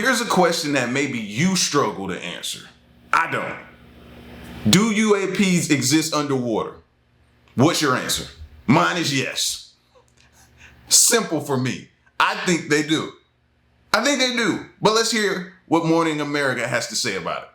Here's a question that maybe you struggle to answer. I don't. Do UAPs exist underwater? What's your answer? Mine is yes. Simple for me. I think they do. I think they do. But let's hear what Morning America has to say about it.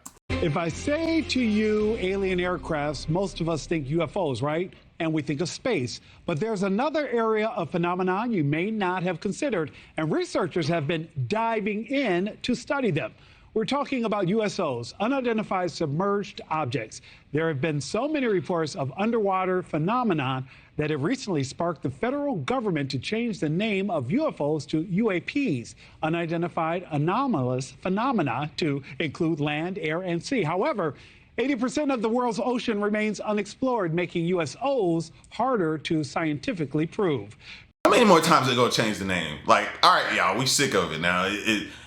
If I say to you alien aircrafts, most of us think UFOs, right? And we think of space. But there's another area of phenomenon you may not have considered, and researchers have been diving in to study them. We're talking about USOs, unidentified submerged objects. There have been so many reports of underwater phenomenon that have recently sparked the federal government to change the name of UFOs to UAPs, unidentified anomalous phenomena, to include land, air, and sea. However, 80% of the world's ocean remains unexplored, making USOs harder to scientifically prove. How many more times they gonna change the name? Like, all right, y'all, we sick of it now.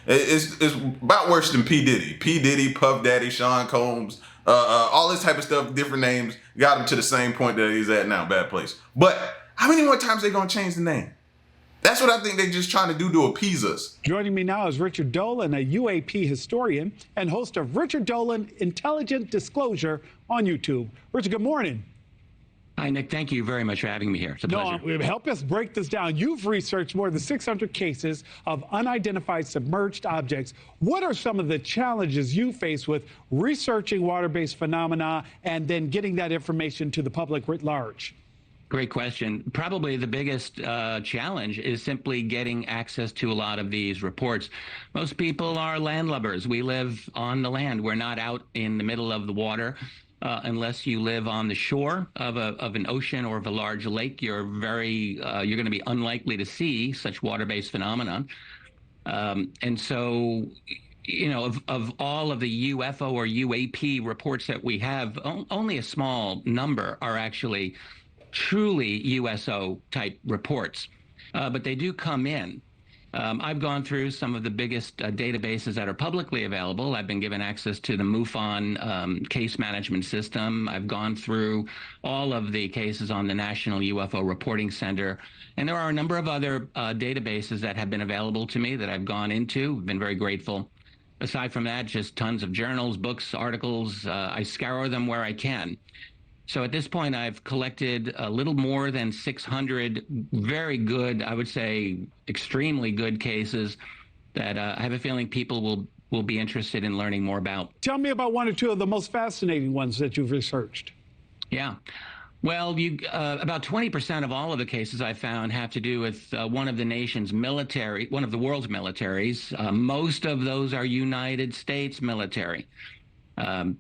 It's about worse than P. Diddy. P. Diddy, Puff Daddy, Sean Combs, all this type of stuff, different names, got him to the same point that he's at now, bad place. But how many more times they gonna change the name? That's what I think they're just trying to do to appease us. Joining me now is Richard Dolan, a UAP historian and host of Richard Dolan Intelligent Disclosure on YouTube. Richard, good morning. Hi, Nick. Thank you very much for having me here. It's a pleasure. Help us break this down. You've researched more than 600 cases of unidentified submerged objects. What are some of the challenges you face with researching water-based phenomena and then getting that information to the public writ large? Great question. Probably the biggest challenge is simply getting access to a lot of these reports. Most people are landlubbers. We live on the land. We're not out in the middle of the water. Unless you live on the shore of an ocean or of a large lake, you're going to be unlikely to see such water-based phenomenon. And so, you know, of all of the UFO or UAP reports that we have, only a small number are actually truly USO type reports, but they do come in. I've gone through some of the biggest databases that are publicly available. I've been given access to the MUFON case management system. I've gone through all of the cases on the National UFO Reporting Center. And there are a number of other databases that have been available to me that I've gone into. I've been very grateful. Aside from that, just tons of journals, books, articles. I scour them where I can. So at this point, I've collected a little more than 600 very good, I would say extremely good cases that I have a feeling people will be interested in learning more about. Tell me about one or two of the most fascinating ones that you've researched. Yeah. Well, about 20% of all of the cases I found have to do with one of the nation's military, one of the world's militaries. Most of those are United States military.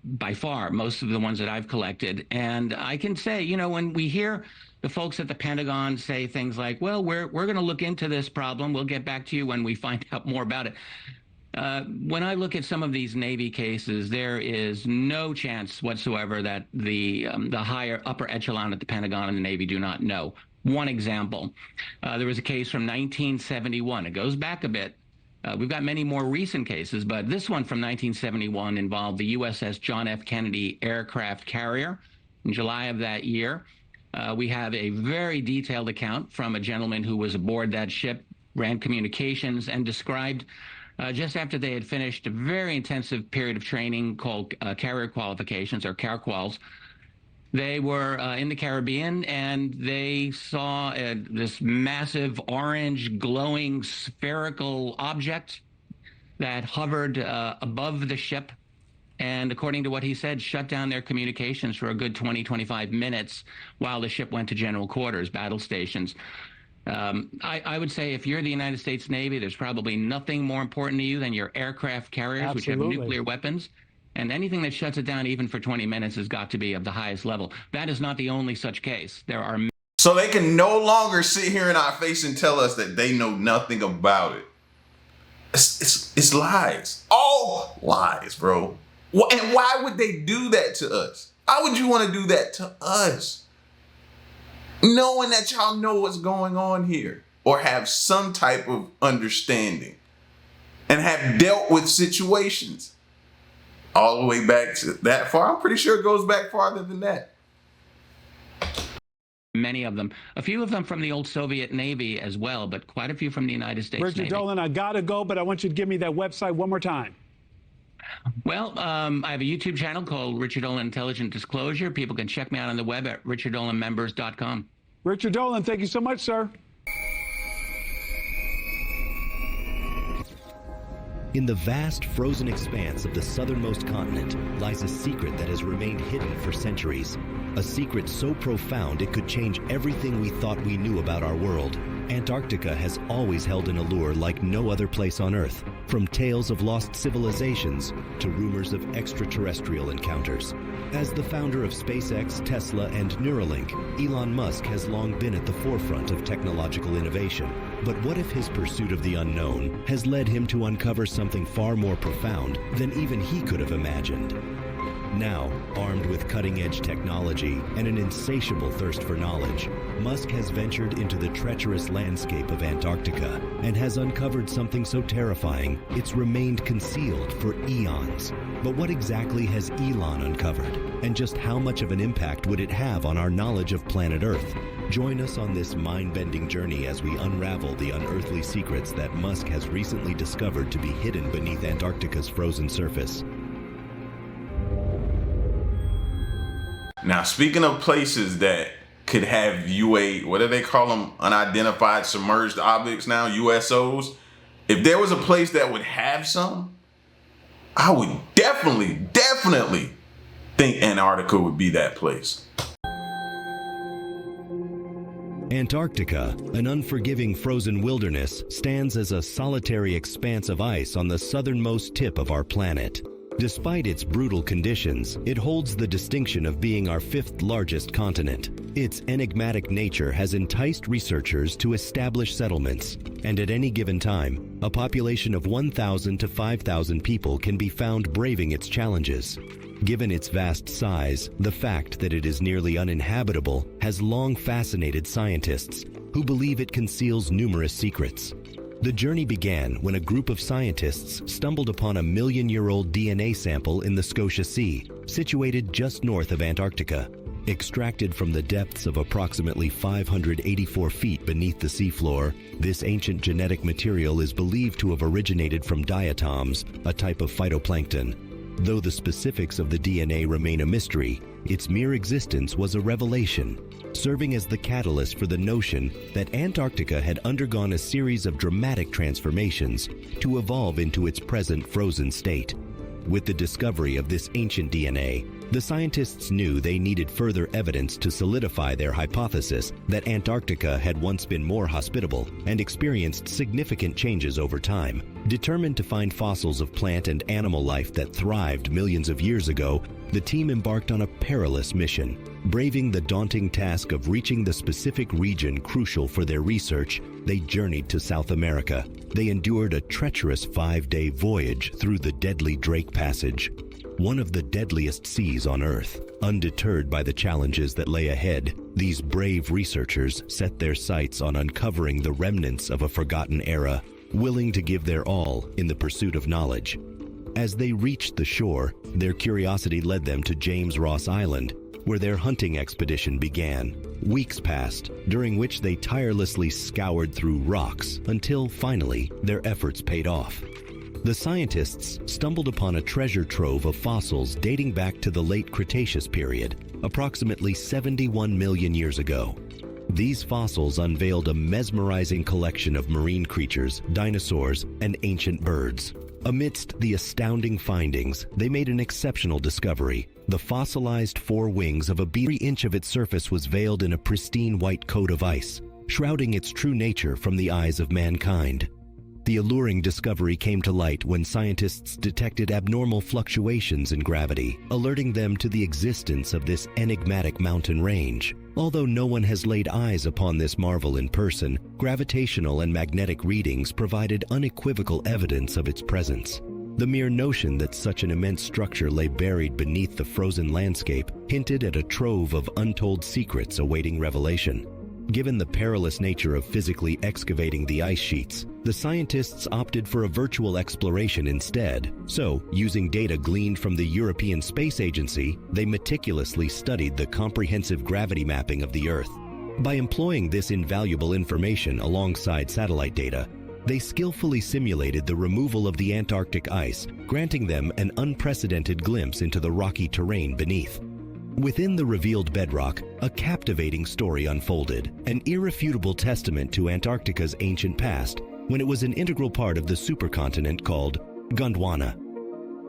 By far, most of the ones that I've collected. And I can say, you know, when we hear the folks at the Pentagon say things like, well, we're going to look into this problem. We'll get back to you when we find out more about it. When I look at some of these Navy cases, there is no chance whatsoever that the higher upper echelon at the Pentagon and the Navy do not know. One example, there was a case from 1971. It goes back a bit. We've got many more recent cases, but this one from 1971 involved the USS John F. Kennedy aircraft carrier. In July of that year, we have a very detailed account from a gentleman who was aboard that ship, ran communications, and described just after they had finished a very intensive period of training called carrier qualifications, or CARQUALs. They were in the Caribbean, and they saw this massive orange glowing spherical object that hovered above the ship. And according to what he said, shut down their communications for a good 20-25 minutes while the ship went to general quarters, battle stations. I would say if you're the United States Navy, there's probably nothing more important to you than your aircraft carriers, Absolutely. which have nuclear weapons. And anything that shuts it down even for 20 minutes has got to be of the highest level. That is not the only such case. There are. So they can no longer sit here in our face and tell us that they know nothing about it. It's lies. All lies, bro. And why would they do that to us? Why would you want to do that to us? Knowing that y'all know what's going on here or have some type of understanding and have dealt with situations. All the way back to that far. I'm pretty sure it goes back farther than that. many of them. A few of them from the old Soviet Navy as well, but quite a few from the United States Richard Navy. Dolan, I got to go, but I want you to give me that website one more time. Well, I have a YouTube channel called Richard Dolan Intelligent Disclosure. People can check me out on the web at richarddolanmembers.com. Richard Dolan, thank you so much, sir. In the vast frozen expanse of the southernmost continent lies a secret that has remained hidden for centuries. A secret so profound it could change everything we thought we knew about our world. Antarctica has always held an allure like no other place on Earth, from tales of lost civilizations to rumors of extraterrestrial encounters. As the founder of SpaceX, Tesla, and Neuralink, Elon Musk has long been at the forefront of technological innovation. But what if his pursuit of the unknown has led him to uncover something far more profound than even he could have imagined? Now, armed with cutting-edge technology and an insatiable thirst for knowledge, Musk has ventured into the treacherous landscape of Antarctica and has uncovered something so terrifying it's remained concealed for eons. But what exactly has Elon uncovered, and just how much of an impact would it have on our knowledge of planet Earth? Join us on this mind-bending journey as we unravel the unearthly secrets that Musk has recently discovered to be hidden beneath Antarctica's frozen surface. Now, speaking of places that could have what do they call them? Unidentified submerged objects now, USOs. If there was a place that would have some, I would definitely think Antarctica would be that place. Antarctica, an unforgiving frozen wilderness, stands as a solitary expanse of ice on the southernmost tip of our planet. Despite its brutal conditions, it holds the distinction of being our fifth largest continent. Its enigmatic nature has enticed researchers to establish settlements, and at any given time, a population of 1,000 to 5,000 people can be found braving its challenges. Given its vast size, the fact that it is nearly uninhabitable has long fascinated scientists, who believe it conceals numerous secrets. The journey began when a group of scientists stumbled upon a million-year-old DNA sample in the Scotia Sea, situated just north of Antarctica. Extracted from the depths of approximately 584 feet beneath the seafloor, this ancient genetic material is believed to have originated from diatoms, a type of phytoplankton. Though the specifics of the DNA remain a mystery, its mere existence was a revelation, serving as the catalyst for the notion that Antarctica had undergone a series of dramatic transformations to evolve into its present frozen state. With the discovery of this ancient DNA, the scientists knew they needed further evidence to solidify their hypothesis that Antarctica had once been more hospitable and experienced significant changes over time. Determined to find fossils of plant and animal life that thrived millions of years ago, the team embarked on a perilous mission. Braving the daunting task of reaching the specific region crucial for their research, they journeyed to South America. They endured a treacherous 5-day voyage through the deadly Drake Passage, one of the deadliest seas on Earth. Undeterred by the challenges that lay ahead, these brave researchers set their sights on uncovering the remnants of a forgotten era, willing to give their all in the pursuit of knowledge. As they reached the shore, their curiosity led them to James Ross Island, where their hunting expedition began. Weeks passed, during which they tirelessly scoured through rocks until, finally, their efforts paid off. The scientists stumbled upon a treasure trove of fossils dating back to the late Cretaceous period, approximately 71 million years ago. These fossils unveiled a mesmerizing collection of marine creatures, dinosaurs, and ancient birds. Amidst the astounding findings, they made an exceptional discovery. The fossilized forewings of a beetle, every inch of its surface was veiled in a pristine white coat of ice, shrouding its true nature from the eyes of mankind. The alluring discovery came to light when scientists detected abnormal fluctuations in gravity, alerting them to the existence of this enigmatic mountain range. Although no one has laid eyes upon this marvel in person, gravitational and magnetic readings provided unequivocal evidence of its presence. The mere notion that such an immense structure lay buried beneath the frozen landscape hinted at a trove of untold secrets awaiting revelation. Given the perilous nature of physically excavating the ice sheets, the scientists opted for a virtual exploration instead. So, using data gleaned from the European Space Agency, they meticulously studied the comprehensive gravity mapping of the Earth. By employing this invaluable information alongside satellite data, they skillfully simulated the removal of the Antarctic ice, granting them an unprecedented glimpse into the rocky terrain beneath. Within the revealed bedrock, a captivating story unfolded, an irrefutable testament to Antarctica's ancient past, when it was an integral part of the supercontinent called Gondwana.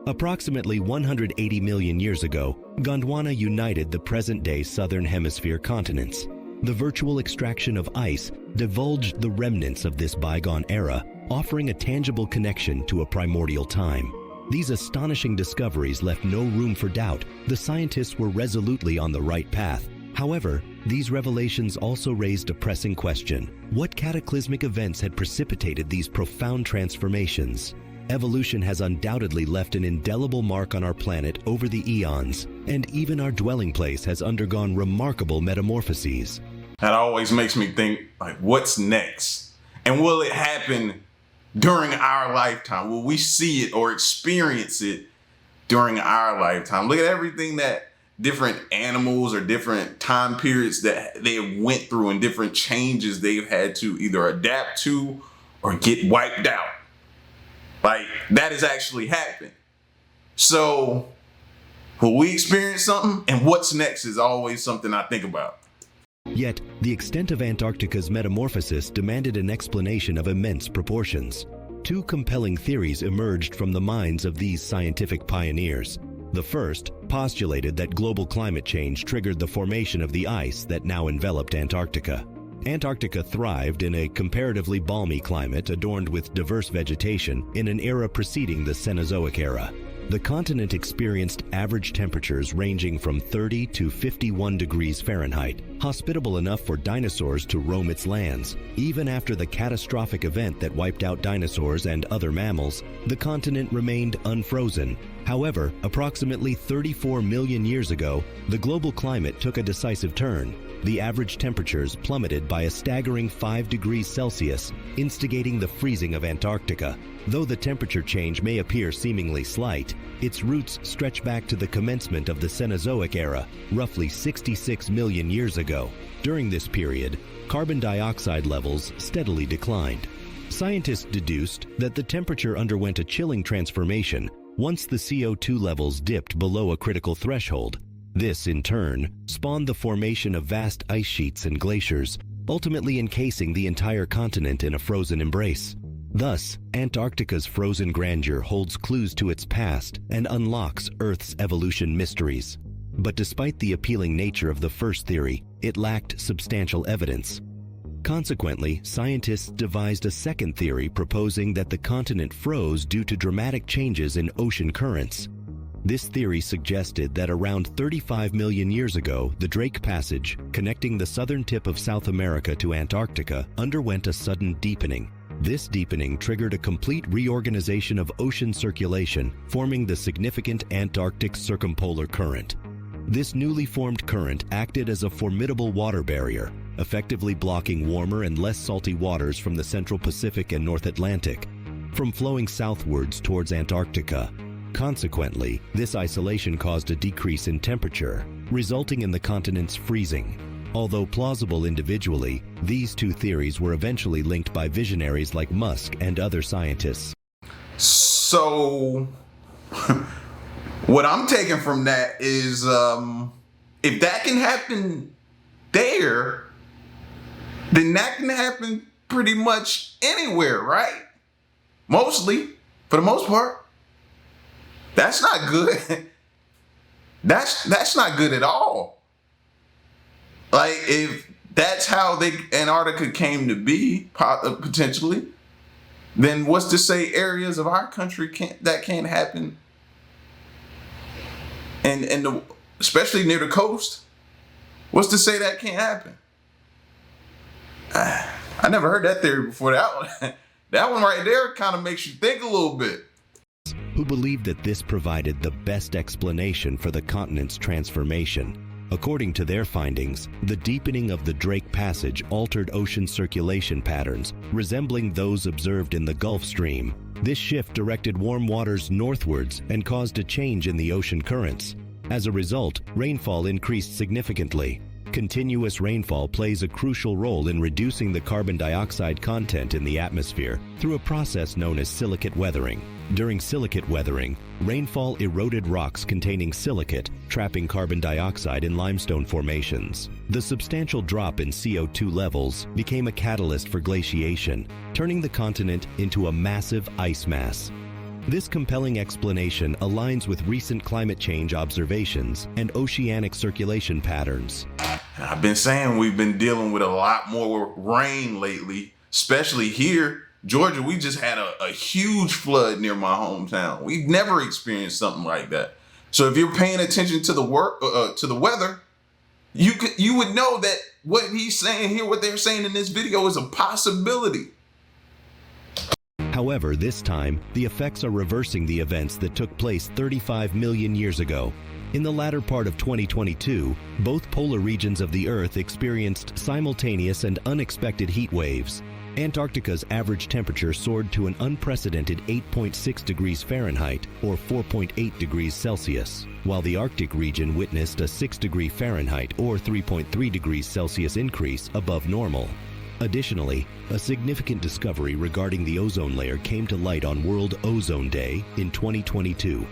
Approximately 180 million years ago, Gondwana united the present-day southern hemisphere continents. The virtual extraction of ice divulged the remnants of this bygone era, offering a tangible connection to a primordial time. These astonishing discoveries left no room for doubt. The scientists were resolutely on the right path. However, these revelations also raised a pressing question. What cataclysmic events had precipitated these profound transformations? Evolution has undoubtedly left an indelible mark on our planet over the eons, and even our dwelling place has undergone remarkable metamorphoses. That always makes me think, like, what's next? And will it happen during our lifetime? Will we see it or experience it during our lifetime? Look at everything that different animals or different time periods that they went through and different changes they've had to either adapt to or get wiped out. Like, that has actually happened. So, will we experience something? And what's next is always something I think about. Yet, the extent of Antarctica's metamorphosis demanded an explanation of immense proportions. Two compelling theories emerged from the minds of these scientific pioneers. The first postulated that global climate change triggered the formation of the ice that now enveloped Antarctica. Antarctica thrived in a comparatively balmy climate adorned with diverse vegetation in an era preceding the Cenozoic era. The continent experienced average temperatures ranging from 30 to 51 degrees Fahrenheit, hospitable enough for dinosaurs to roam its lands. Even after the catastrophic event that wiped out dinosaurs and other mammals, the continent remained unfrozen. However, approximately 34 million years ago, the global climate took a decisive turn. The average temperatures plummeted by a staggering 5 degrees Celsius, instigating the freezing of Antarctica. Though the temperature change may appear seemingly slight, its roots stretch back to the commencement of the Cenozoic era, roughly 66 million years ago. During this period, carbon dioxide levels steadily declined. Scientists deduced that the temperature underwent a chilling transformation once the CO2 levels dipped below a critical threshold. This, in turn, spawned the formation of vast ice sheets and glaciers, ultimately encasing the entire continent in a frozen embrace. Thus, Antarctica's frozen grandeur holds clues to its past and unlocks Earth's evolution mysteries. But despite the appealing nature of the first theory, it lacked substantial evidence. Consequently, scientists devised a second theory proposing that the continent froze due to dramatic changes in ocean currents. This theory suggested that around 35 million years ago, the Drake Passage, connecting the southern tip of South America to Antarctica, underwent a sudden deepening. This deepening triggered a complete reorganization of ocean circulation, forming the significant Antarctic Circumpolar Current. This newly formed current acted as a formidable water barrier, effectively blocking warmer and less salty waters from the Central Pacific and North Atlantic from flowing southwards towards Antarctica. Consequently, this isolation caused a decrease in temperature, resulting in the continent's freezing. Although plausible individually, these two theories were eventually linked by visionaries like Musk and other scientists. So, what I'm taking from that is, if that can happen there, then that can happen pretty much anywhere, right? Mostly, for the most part. That's not good. That's not good at all. Like, if that's how Antarctica came to be, potentially, then what's to say areas of our country can't happen? And especially near the coast, what's to say that can't happen? I never heard that theory before. That one right there kind of makes you think a little bit. Who believed that this provided the best explanation for the continent's transformation. According to their findings, the deepening of the Drake Passage altered ocean circulation patterns, resembling those observed in the Gulf Stream. This shift directed warm waters northwards and caused a change in the ocean currents. As a result, rainfall increased significantly. Continuous rainfall plays a crucial role in reducing the carbon dioxide content in the atmosphere through a process known as silicate weathering. During silicate weathering, rainfall eroded rocks containing silicate, trapping carbon dioxide in limestone formations. The substantial drop in CO2 levels became a catalyst for glaciation, turning the continent into a massive ice mass. This compelling explanation aligns with recent climate change observations and oceanic circulation patterns. I've been saying we've been dealing with a lot more rain lately, especially here. Georgia, we just had a huge flood near my hometown. We've never experienced something like that. So if you're paying attention to the weather, you would know that what he's saying here, what they're saying in this video, is a possibility. However, this time, the effects are reversing the events that took place 35 million years ago. In the latter part of 2022, both polar regions of the Earth experienced simultaneous and unexpected heat waves. Antarctica's average temperature soared to an unprecedented 8.6 degrees Fahrenheit, or 4.8 degrees Celsius, while the Arctic region witnessed a 6 degree Fahrenheit, or 3.3 degrees Celsius increase above normal. Additionally, a significant discovery regarding the ozone layer came to light on World Ozone Day in 2022.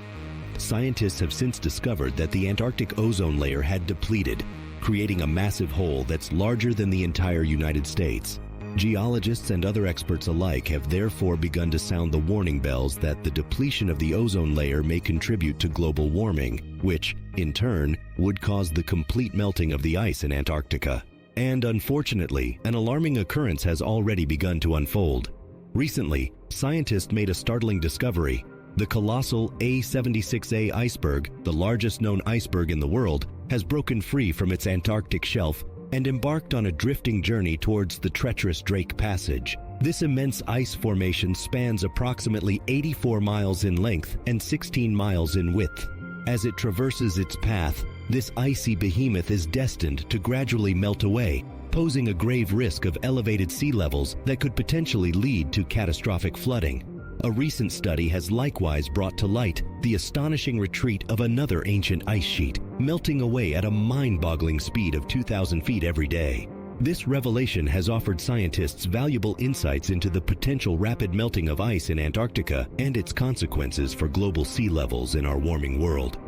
Scientists have since discovered that the Antarctic ozone layer had depleted, creating a massive hole that's larger than the entire United States. Geologists and other experts alike have therefore begun to sound the warning bells that the depletion of the ozone layer may contribute to global warming, which, in turn, would cause the complete melting of the ice in Antarctica. And unfortunately, an alarming occurrence has already begun to unfold. Recently, scientists made a startling discovery. The colossal A76A iceberg, the largest known iceberg in the world, has broken free from its Antarctic shelf and embarked on a drifting journey towards the treacherous Drake Passage. This immense ice formation spans approximately 84 miles in length and 16 miles in width. As it traverses its path, this icy behemoth is destined to gradually melt away, posing a grave risk of elevated sea levels that could potentially lead to catastrophic flooding. A recent study has likewise brought to light the astonishing retreat of another ancient ice sheet, melting away at a mind-boggling speed of 2,000 feet every day. This revelation has offered scientists valuable insights into the potential rapid melting of ice in Antarctica and its consequences for global sea levels in our warming world.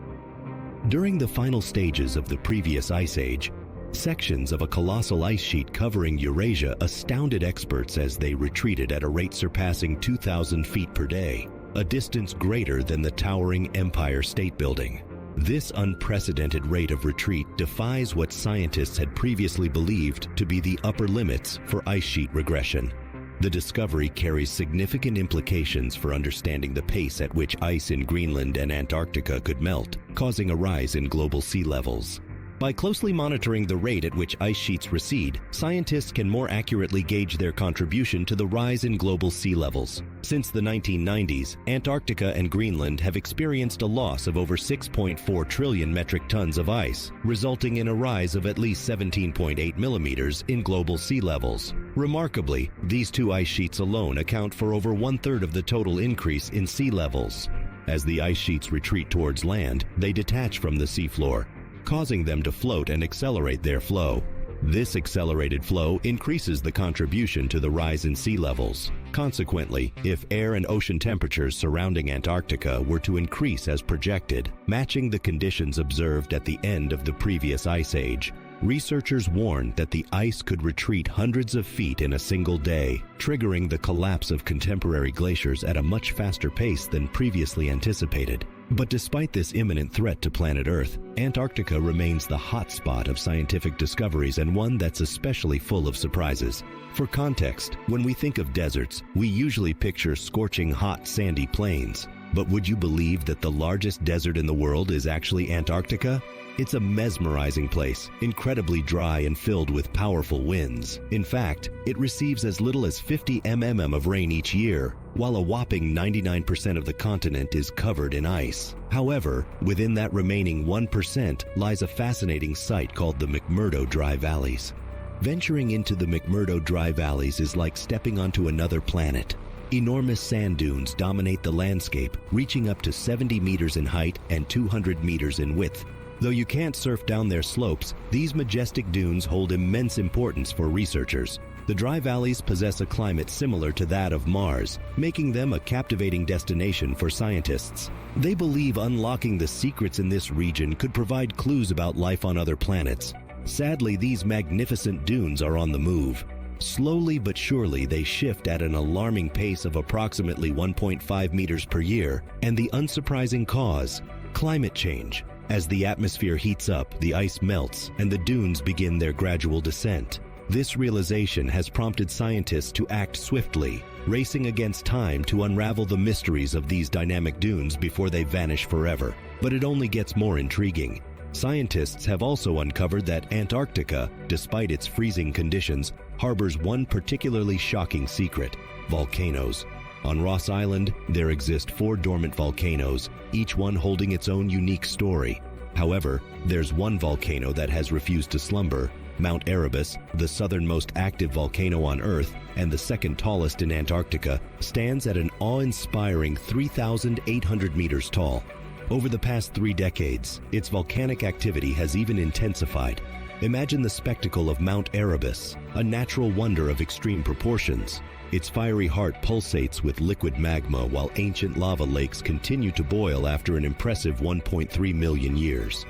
During the final stages of the previous ice age, sections of a colossal ice sheet covering Eurasia astounded experts as they retreated at a rate surpassing 2,000 feet per day, a distance greater than the towering Empire State Building. This unprecedented rate of retreat defies what scientists had previously believed to be the upper limits for ice sheet regression. The discovery carries significant implications for understanding the pace at which ice in Greenland and Antarctica could melt, causing a rise in global sea levels. By closely monitoring the rate at which ice sheets recede, scientists can more accurately gauge their contribution to the rise in global sea levels. Since the 1990s, Antarctica and Greenland have experienced a loss of over 6.4 trillion metric tons of ice, resulting in a rise of at least 17.8 millimeters in global sea levels. Remarkably, these two ice sheets alone account for over one-third of the total increase in sea levels. As the ice sheets retreat towards land, they detach from the seafloor, causing them to float and accelerate their flow. This accelerated flow increases the contribution to the rise in sea levels. Consequently, if air and ocean temperatures surrounding Antarctica were to increase as projected, matching the conditions observed at the end of the previous ice age, researchers warn that the ice could retreat hundreds of feet in a single day, triggering the collapse of contemporary glaciers at a much faster pace than previously anticipated. But despite this imminent threat to planet Earth, Antarctica remains the hotspot of scientific discoveries and one that's especially full of surprises. For context, when we think of deserts, we usually picture scorching hot sandy plains. But would you believe that the largest desert in the world is actually Antarctica? It's a mesmerizing place, incredibly dry and filled with powerful winds. In fact, it receives as little as 50 mm of rain each year, while a whopping 99% of the continent is covered in ice. However, within that remaining 1% lies a fascinating site called the McMurdo Dry Valleys. Venturing into the McMurdo Dry Valleys is like stepping onto another planet. Enormous sand dunes dominate the landscape, reaching up to 70 meters in height and 200 meters in width. Though you can't surf down their slopes, these majestic dunes hold immense importance for researchers. The dry valleys possess a climate similar to that of Mars, making them a captivating destination for scientists. They believe unlocking the secrets in this region could provide clues about life on other planets. Sadly, these magnificent dunes are on the move. Slowly but surely, they shift at an alarming pace of approximately 1.5 meters per year, and the unsurprising cause, climate change. As the atmosphere heats up, the ice melts, and the dunes begin their gradual descent. This realization has prompted scientists to act swiftly, racing against time to unravel the mysteries of these dynamic dunes before they vanish forever. But it only gets more intriguing. Scientists have also uncovered that Antarctica, despite its freezing conditions, harbors one particularly shocking secret: volcanoes. On Ross Island, there exist 4 dormant volcanoes, each one holding its own unique story. However, there's one volcano that has refused to slumber. Mount Erebus, the southernmost active volcano on Earth and the second tallest in Antarctica, stands at an awe-inspiring 3,800 meters tall. Over the past 3 decades, its volcanic activity has even intensified. Imagine the spectacle of Mount Erebus, a natural wonder of extreme proportions. Its fiery heart pulsates with liquid magma while ancient lava lakes continue to boil after an impressive 1.3 million years.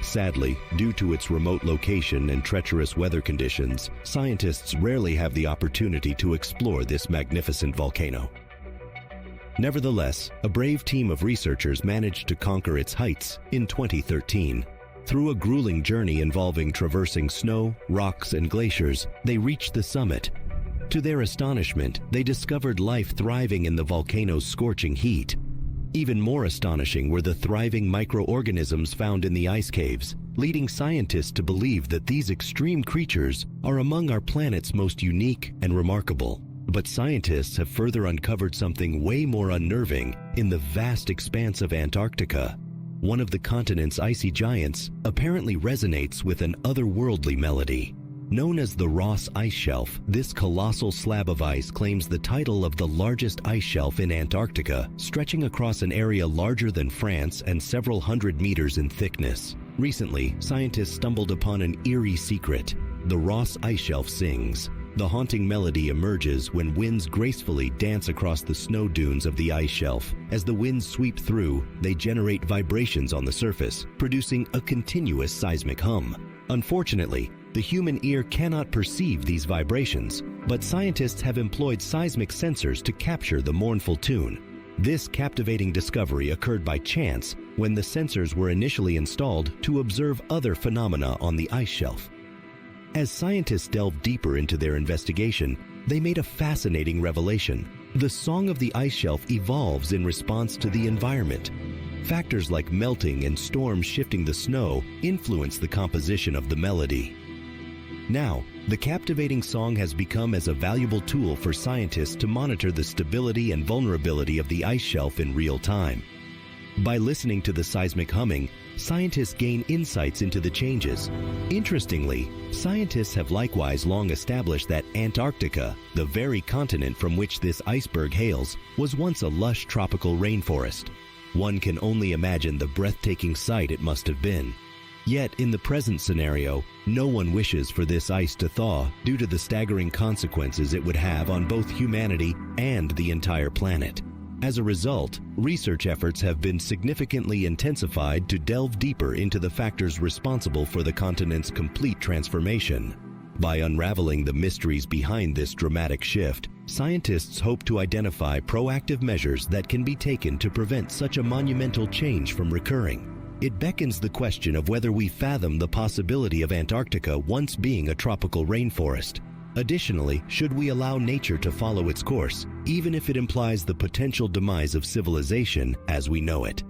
Sadly, due to its remote location and treacherous weather conditions, scientists rarely have the opportunity to explore this magnificent volcano. Nevertheless, a brave team of researchers managed to conquer its heights in 2013. Through a grueling journey involving traversing snow, rocks, and glaciers, they reached the summit. To their astonishment, they discovered life thriving in the volcano's scorching heat. Even more astonishing were the thriving microorganisms found in the ice caves, leading scientists to believe that these extreme creatures are among our planet's most unique and remarkable. But scientists have further uncovered something way more unnerving in the vast expanse of Antarctica. One of the continent's icy giants apparently resonates with an otherworldly melody. Known as the Ross Ice Shelf, this colossal slab of ice claims the title of the largest ice shelf in Antarctica, stretching across an area larger than France and several hundred meters in thickness. Recently, scientists stumbled upon an eerie secret. The Ross Ice Shelf sings. The haunting melody emerges when winds gracefully dance across the snow dunes of the ice shelf. As the winds sweep through, they generate vibrations on the surface, producing a continuous seismic hum. Unfortunately, the human ear cannot perceive these vibrations, but scientists have employed seismic sensors to capture the mournful tune. This captivating discovery occurred by chance when the sensors were initially installed to observe other phenomena on the ice shelf. As scientists delved deeper into their investigation, they made a fascinating revelation. The song of the ice shelf evolves in response to the environment. Factors like melting and storms shifting the snow influence the composition of the melody. Now, the captivating song has become as a valuable tool for scientists to monitor the stability and vulnerability of the ice shelf in real time. By listening to the seismic humming, scientists gain insights into the changes. Interestingly, scientists have likewise long established that Antarctica, the very continent from which this iceberg hails, was once a lush tropical rainforest. One can only imagine the breathtaking sight it must have been. Yet, in the present scenario, no one wishes for this ice to thaw due to the staggering consequences it would have on both humanity and the entire planet. As a result, research efforts have been significantly intensified to delve deeper into the factors responsible for the continent's complete transformation. By unraveling the mysteries behind this dramatic shift, scientists hope to identify proactive measures that can be taken to prevent such a monumental change from recurring. It beckons the question of whether we fathom the possibility of Antarctica once being a tropical rainforest. Additionally, should we allow nature to follow its course, even if it implies the potential demise of civilization as we know it?